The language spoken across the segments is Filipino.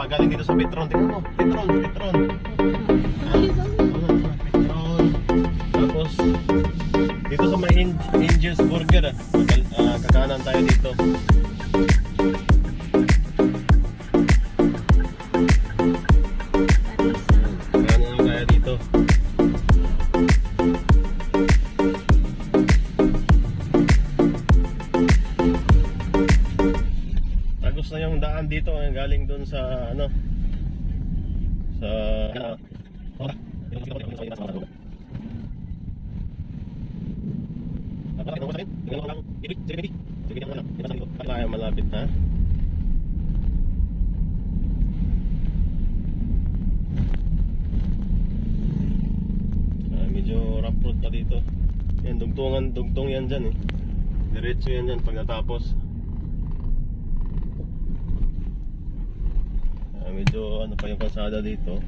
galing dito sa Petron. Tingnan mo, Petron. Petron. Tapos, dito sa may Angel's Burger, kakanan tayo dito. Kakanan tayo dito. Tagos na yung daan dito, galing dun sa ano, sa tayo malapit na. Medyo rough road pa dito. Yan, dugtong yan dyan eh. Diretso yan dyan pag natapos. Medyo ano pa yung kalsada dito.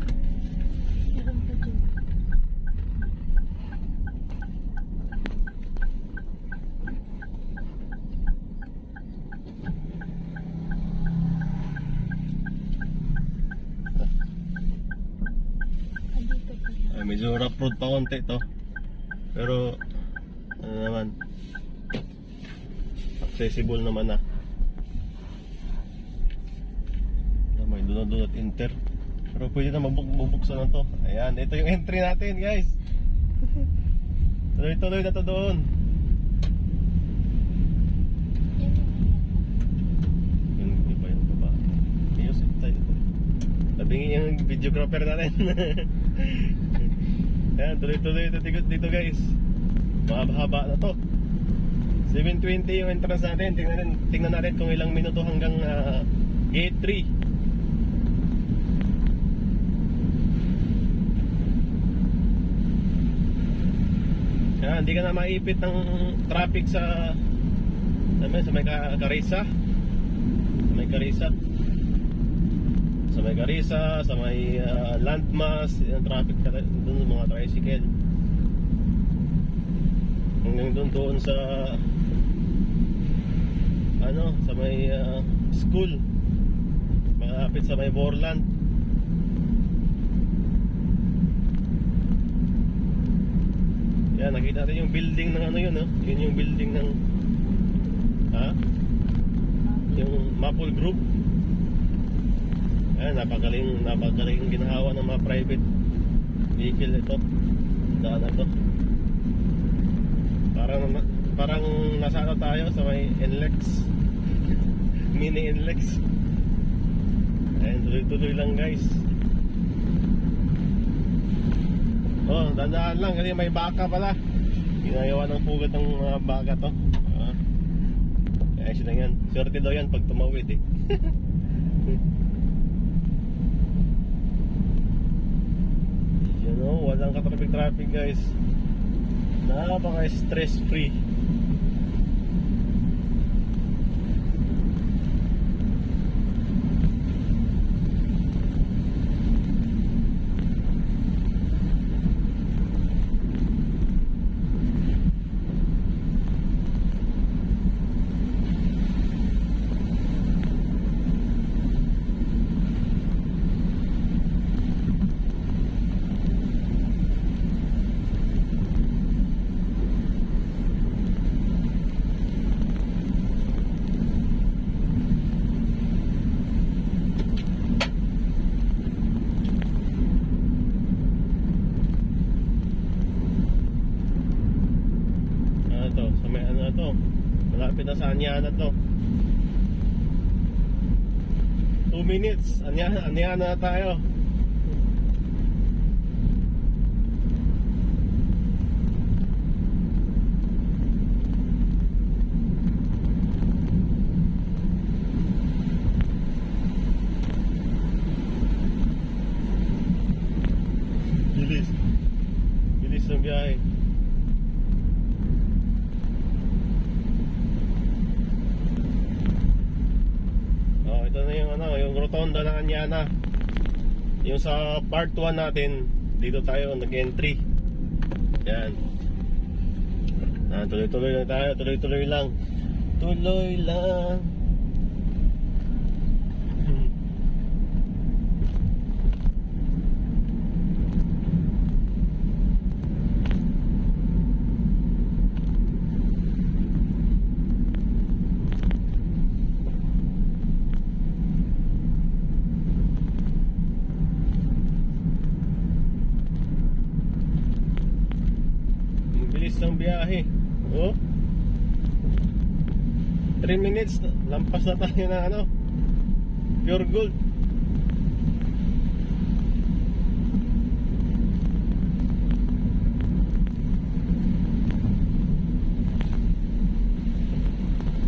Medyo rough road pa konti to. Pero ano naman, accessible naman na. May dunod enter. Pero pwede na magbubuksan na to. Ayan, ito yung entry natin guys. Tuloy-tuloy na to doon. Yung iba yung baba. Ayos, tabingin yung videographer natin. Ayan, tuloy-tuloy ito dito guys. Mahaba na to. 7:20 yung entrance natin. Tingnan natin kung ilang minuto hanggang gate 3. Ayan, hindi ka na maipit ng traffic sa may Carissa. Sa may Carissa, sa may landmass, yung traffic doon, mga tricycle. Hanggang doon sa ano, sa may school, malapit sa may Borland. Yan, nakita natin yung building ng ano yun, no? Yun yung building ng yung Maple Group. Ayan, napagaling ginawa ng mga private vehicle ito. Daan na ito. Parang nasa ano tayo sa may NLEX. Mini NLEX. Ayan, tuloy-tuloy lang guys. Oh, dandaan lang kasi may baka pala. Ginagawa ng pugad ng mga baka to. Kaya siya lang yan. Swerte daw yan pag tumawid eh. You know, walang ka-traffic guys. Napaka-stress free. Malapit na sa Anyana to. 2 minutes, Anyana na tayo. Bilis ng biyahe. Ito na yung yung rotonda ng Anyana. Yung sa part 1 natin, dito tayo nag-entry. Yan. Tuloy-tuloy lang tayo, tuloy-tuloy lang. Tuloy lang. biyahe. Oh. 3 minutes, lampas na tayo ng ano, pure gold.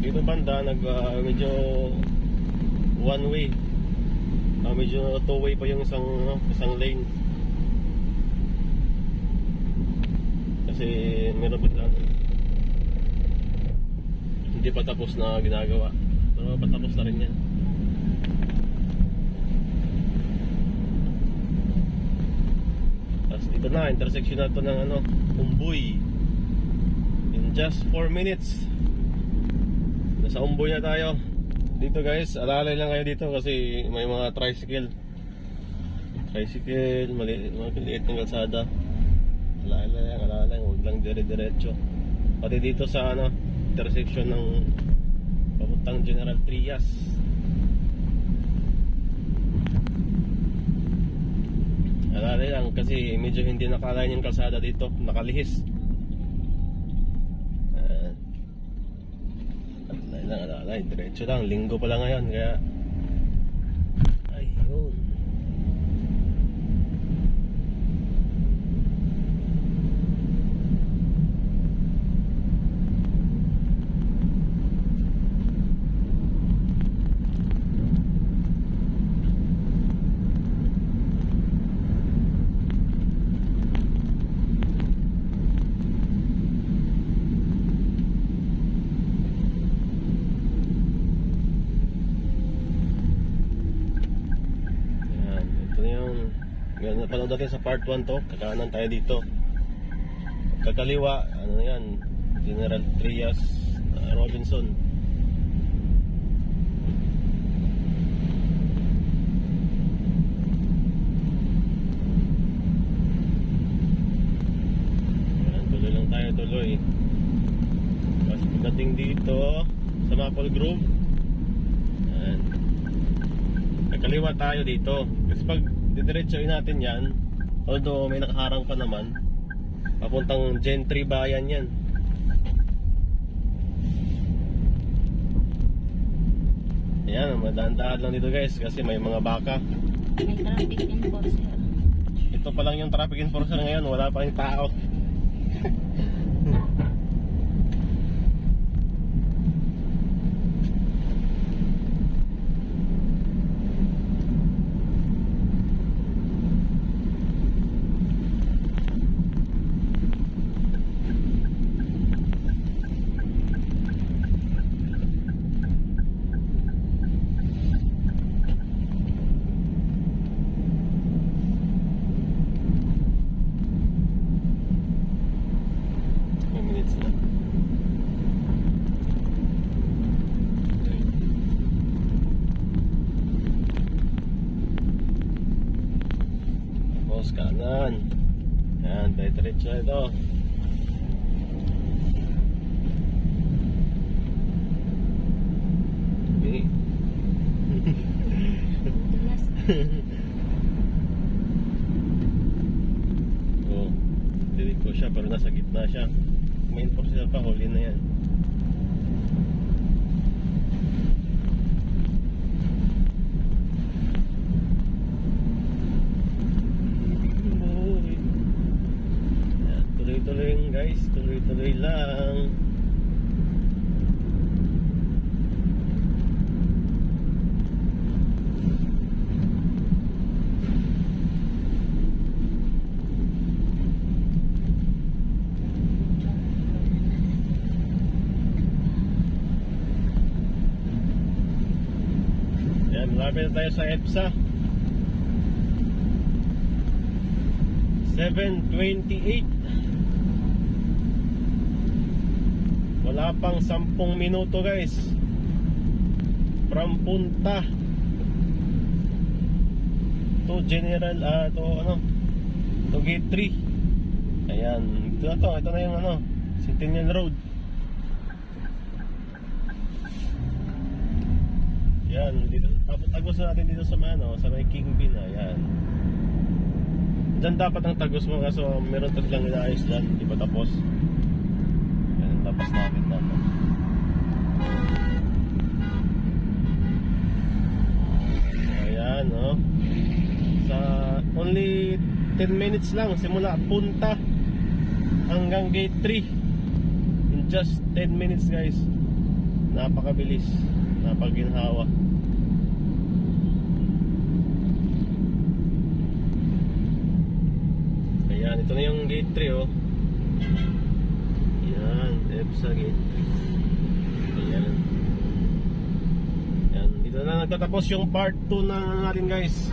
Dito banda medyo one way. Medyo two way pa yung isang lane. Kasi meron pa lang hindi pa tapos na ginagawa. Pero patapos na rin yan. Tapos dito na, intersection na to ng Umboy. In just 4 minutes nasa Umboy na tayo. Dito guys, alalay lang kayo dito kasi may mga tricycle, maliit ng kalsada. Alalay, huwag lang dire-diretso. Pati dito sa intersection ng papuntang General Trias. Alalay lang kasi medyo hindi nakalain yung kalsada dito, nakalihis. Alalay, diretso lang, linggo pa lang ngayon kaya ayun. Yan, napanood natin sa part 1 to. Kakanan tayo dito. Kakaliwa, yan, General Trias, Robinson. Yan, tuloy lang tayo, tuloy. Tapos pagdating dito sa Maple Grove, yan, kakaliwa tayo dito. Kasi pag didiretsoin natin yan, although may nakaharang pa naman, papuntang Gentry Bayan yan. Ayan, madaan-daan lang dito guys kasi may mga baka. May traffic enforcer. Ito pa lang yung traffic enforcer ngayon, wala pa yung tao. Kanan. Yan, diretso ito. Okay. Oh, dinig ko siya pero nasa gitna siya. May enforcer pa, huli na yan. Tuloy guys, tuloy lang. Yan, malapit na tayo sa EDSA. 7:28. Wala pang 10 minuto guys from Punta to General to Gate 3. Ayan, ito na yung Centennial Road. Yan, dito tagos natin dito sa may King Bean. Ayan, dyan dapat ang tagos mo kaso meron taglang inaayos dyan, di pa tapos. malapit na to. Ayan, no? Sa only 10 minutes lang simula punta hanggang gate 3. In just 10 minutes, guys. Napakabilis, napaginhawa. Ayan, ito na yung gate 3, oh. Ayan, EBSA gate 3. Ayan. Ayan, dito na nagtatapos yung part 2 na natin, guys.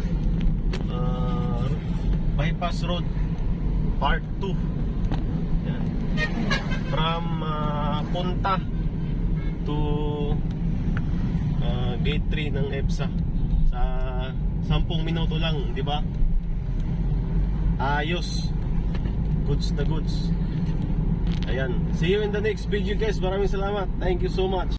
Bypass Road part 2. Ayan. From punta to gate 3 ng EBSA sa 10 minuto lang, di ba? Ayos. Goods na goods. Ayan. See you in the next video, guys. Maraming salamat. Thank you so much.